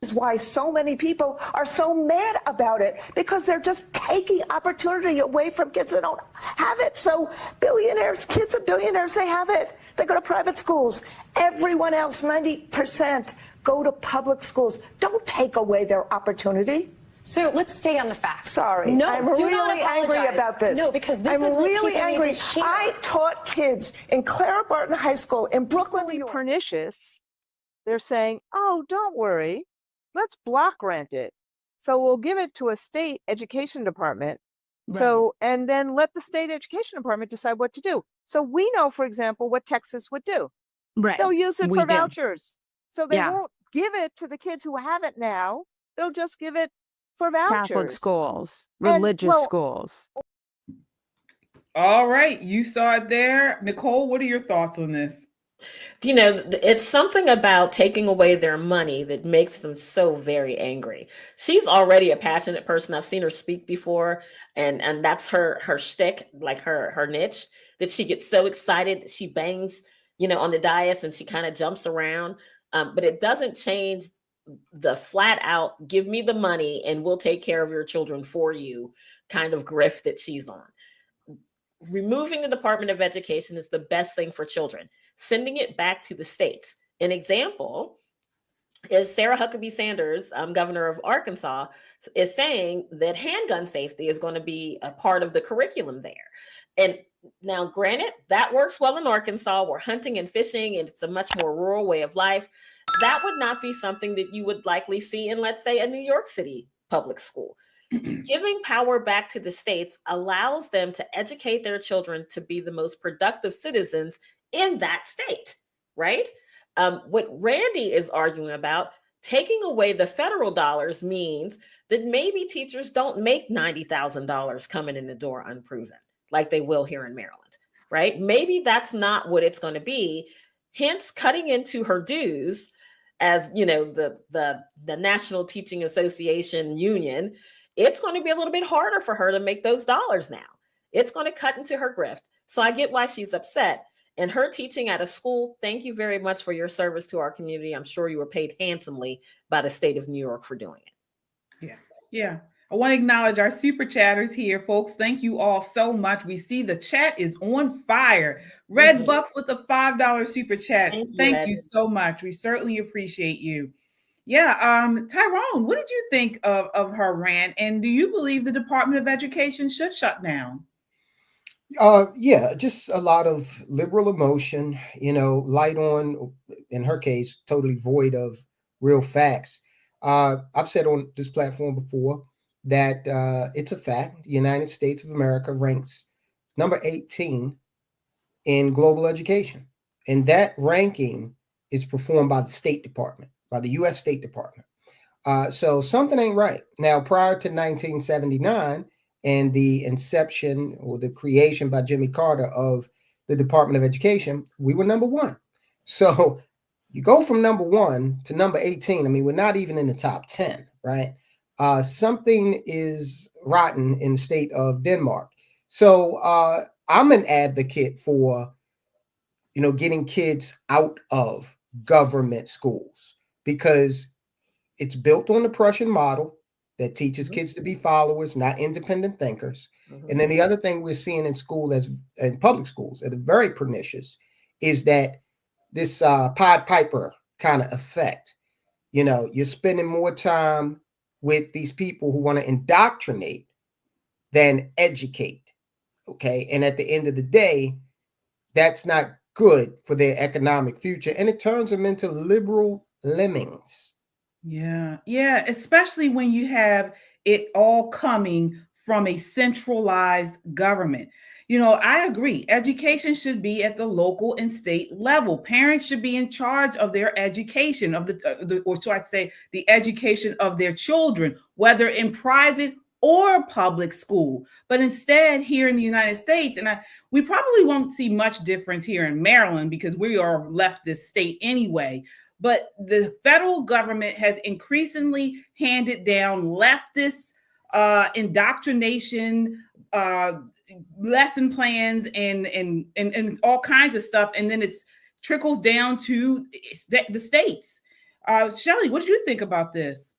is why so many people are so mad about it, because they're just taking opportunity away from kids that don't have it. So billionaires, kids of billionaires, they have it. They go to private schools. Everyone else, 90%, go to public schools. Don't take away their opportunity. So let's stay on the facts. Sorry, no, I'm do really not angry about this. No, because this I'm is what really people angry. need to hear. I taught kids in Clara Barton High School in Brooklyn, New York. Pernicious. They're saying, oh, don't worry, let's block grant it. So we'll give it to a state education department. Right. So, and then let the state education department decide what to do. So we know, for example, what Texas would do. Right. They'll use it for vouchers. So they won't give it to the kids who have it now. They'll just give it for vouchers. Catholic schools, religious schools. All right. You saw it there. Nicole, what are your thoughts on this? You know, it's something about taking away their money that makes them so very angry. She's already a passionate person. I've seen her speak before, and that's her shtick, like her niche, that she gets so excited that she bangs, on the dais and she kind of jumps around. But it doesn't change the flat out, give me the money and we'll take care of your children for you kind of grift that she's on. Removing the Department of Education is the best thing for children. Sending it back to the states. An example is Sarah Huckabee Sanders, governor of Arkansas, is saying that handgun safety is going to be a part of the curriculum there. And now, granted, that works well in Arkansas. We're hunting and fishing, and it's a much more rural way of life. That would not be something that you would likely see in, let's say, a New York City public school. Giving power back to the states allows them to educate their children to be the most productive citizens in that state, right? What Randi is arguing about, taking away the federal dollars means that maybe teachers don't make $90,000 coming in the door unproven, like they will here in Maryland, right? Maybe that's not what it's going to be. Hence, cutting into her dues as, the National Teaching Association Union, it's going to be a little bit harder for her to make those dollars now. It's going to cut into her grift. So I get why she's upset. And her teaching at a school, thank you very much for your service to our community. I'm sure you were paid handsomely by the state of New York for doing it. Yeah. I want to acknowledge our super chatters here, folks. Thank you all so much. We see the chat is on fire. Red Bucks with the $5 super chat. Thank you so much. We certainly appreciate you. Yeah. Tyrone, what did you think of her rant? And do you believe the Department of Education should shut down? Yeah, just a lot of liberal emotion, light on, in her case, totally void of real facts. I've said on this platform before that it's a fact. The United States of America ranks number 18 in global education. And that ranking is performed by the State Department, by the U.S. State Department. So something ain't right. Now, prior to 1979, and the inception or the creation by Jimmy Carter of the Department of Education, we were number one. So you go from number one to number 18. I mean, we're not even in the top 10, right? Something is rotten in the state of Denmark. So I'm an advocate for, getting kids out of government schools because it's built on the Prussian model that teaches kids to be followers, not independent thinkers. And then the other thing we're seeing in school, in public schools, that are very pernicious, is that this Pied Piper kind of effect. You're spending more time with these people who want to indoctrinate than educate. Okay. And at the end of the day, that's not good for their economic future. And it turns them into liberal lemmings. Yeah, especially when you have it all coming from a centralized government. I agree. Education should be at the local and state level. Parents should be in charge of their education, or should I say, the education of their children, whether in private or public school. But instead, here in the United States, and we probably won't see much difference here in Maryland because we are leftist state anyway. But the federal government has increasingly handed down leftist indoctrination, lesson plans, and all kinds of stuff. And then it trickles down to the states. Shelley, what do you think about this?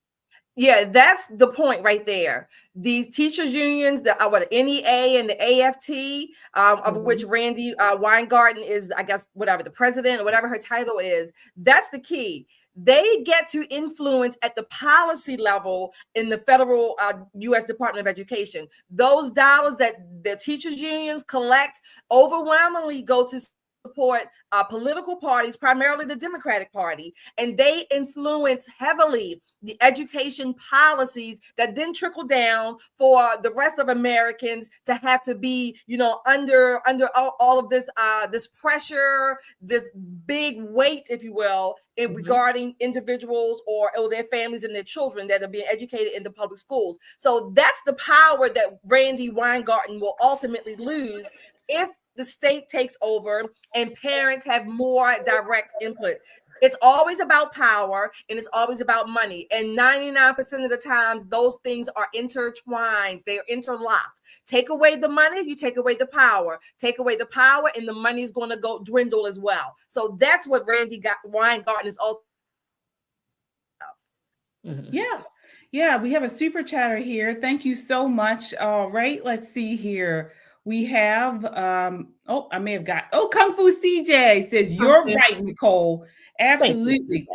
Yeah, that's the point right there. These teachers unions, the NEA and the AFT, of which Randi Weingarten is, I guess, whatever the president or whatever her title is. That's the key. They get to influence at the policy level in the federal U.S. Department of Education. Those dollars that the teachers unions collect overwhelmingly go to support political parties, primarily the Democratic Party, and they influence heavily the education policies that then trickle down for the rest of Americans to have to be, under all of this this pressure, this big weight, if you will, regarding individuals or their families and their children that are being educated in the public schools. So that's the power that Randi Weingarten will ultimately lose if the state takes over and parents have more direct input. It's always about power and it's always about money. And 99% of the times, those things are intertwined. They're interlocked. Take away the money, you take away the power. Take away the power and the money is going to dwindle as well. So that's what Randi Weingarten is ultimately about. Yeah, we have a super chatter here. Thank you so much. All right, let's see here. We have, I may have got, Kung Fu CJ says, you're right, Nicole. Absolutely.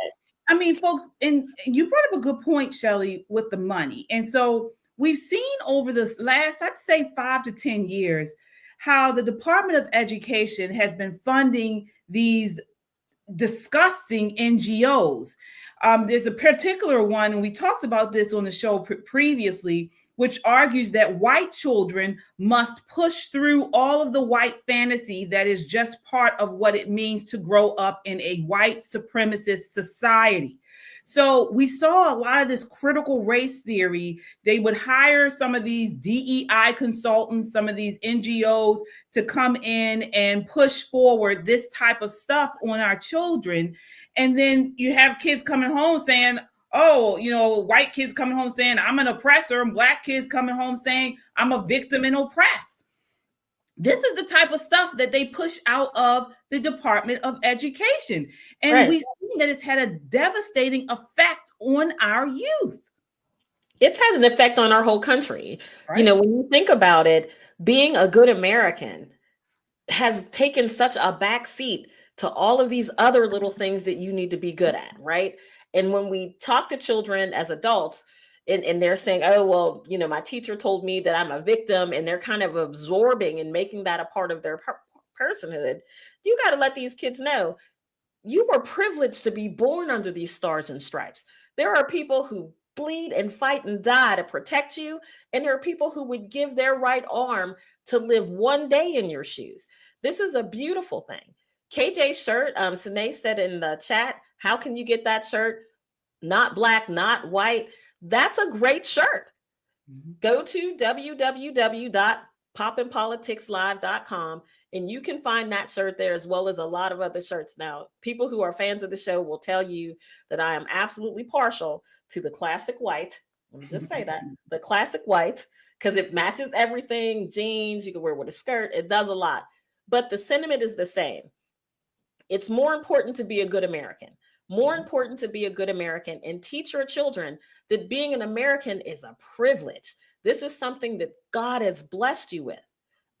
I mean, folks, and you brought up a good point, Shelley, with the money. And so we've seen over this last, I'd say 5 to 10 years, how the Department of Education has been funding these disgusting NGOs. There's a particular one, and we talked about this on the show previously, which argues that white children must push through all of the white fantasy that is just part of what it means to grow up in a white supremacist society. So we saw a lot of this critical race theory. They would hire some of these DEI consultants, some of these NGOs to come in and push forward this type of stuff on our children. And then you have kids coming home saying, white kids coming home saying I'm an oppressor, and black kids coming home saying I'm a victim and oppressed. This is the type of stuff that they push out of the Department of Education. And we've seen that it's had a devastating effect on our youth. It's had an effect on our whole country. Right. When you think about it, being a good American has taken such a back seat to all of these other little things that you need to be good at, right? And when we talk to children as adults and they're saying, my teacher told me that I'm a victim, and they're kind of absorbing and making that a part of their personhood, you got to let these kids know you were privileged to be born under these stars and stripes. There are people who bleed and fight and die to protect you. And there are people who would give their right arm to live one day in your shoes. This is a beautiful thing. KJ's shirt, Sine said in the chat, how can you get that shirt? Not black, not white. That's a great shirt. Go to www.popandpoliticslive.com and you can find that shirt there, as well as a lot of other shirts. Now, people who are fans of the show will tell you that I am absolutely partial to the classic white. Let me just say that, the classic white, because it matches everything. Jeans, you can wear with a skirt. It does a lot. But the sentiment is the same. It's more important to be a good American. More important to be a good American and teach your children that being an American is a privilege. This is something that God has blessed you with.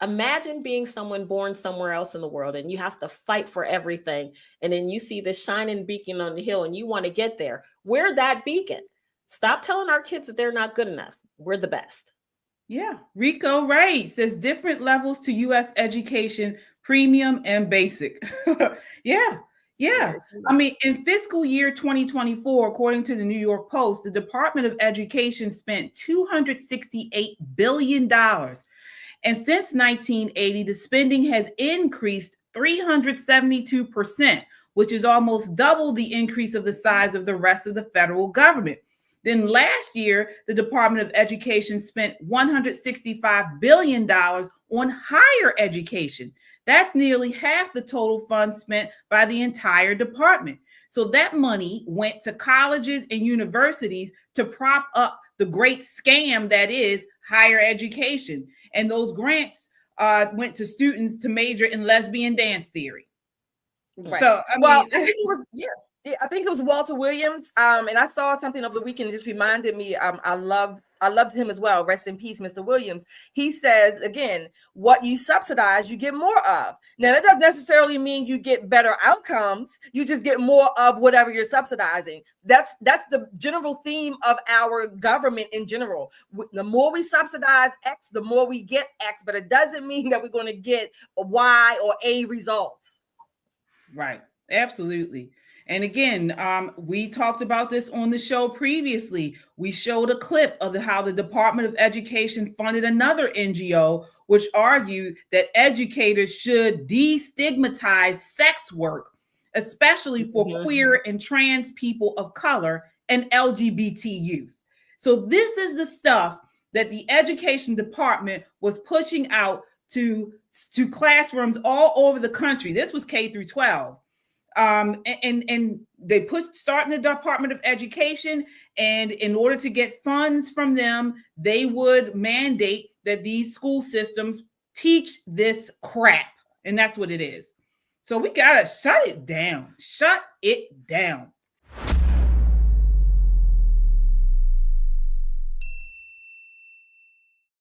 Imagine being someone born somewhere else in the world and you have to fight for everything. And then you see this shining beacon on the hill and you want to get there. We're that beacon. Stop telling our kids that they're not good enough. We're the best. Yeah. Rico Ray says different levels to U.S. education, premium and basic. Yeah. I mean, in fiscal year 2024, according to the New York Post, the Department of Education spent $268 billion. And since 1980, the spending has increased 372%, which is almost double the increase of the size of the rest of the federal government. Then last year, the Department of Education spent $165 billion on higher education. That's nearly half the total funds spent by the entire department. So that money went to colleges and universities to prop up the great scam that is higher education. And those grants went to students to major in lesbian dance theory. Right. So, I think it was, Yeah, I think it was Walter Williams. And I saw something over the weekend that just reminded me. I loved him as well. Rest in peace, Mr. Williams. He says again, what you subsidize, you get more of. Now that doesn't necessarily mean you get better outcomes. You just get more of whatever you're subsidizing. That's the general theme of our government in general. The more we subsidize X, the more we get X. But it doesn't mean that we're going to get a Y or A results. Right. Absolutely. And again, we talked about this on the show previously. We showed a clip of how the Department of Education funded another NGO, which argued that educators should destigmatize sex work, especially for queer and trans people of color and LGBT youth. So this is the stuff that the Education Department was pushing out to classrooms all over the country. This was K through 12. And they start in the Department of Education, and in order to get funds from them, they would mandate that these school systems teach this crap, and that's what it is. So we gotta shut it down. Shut it down.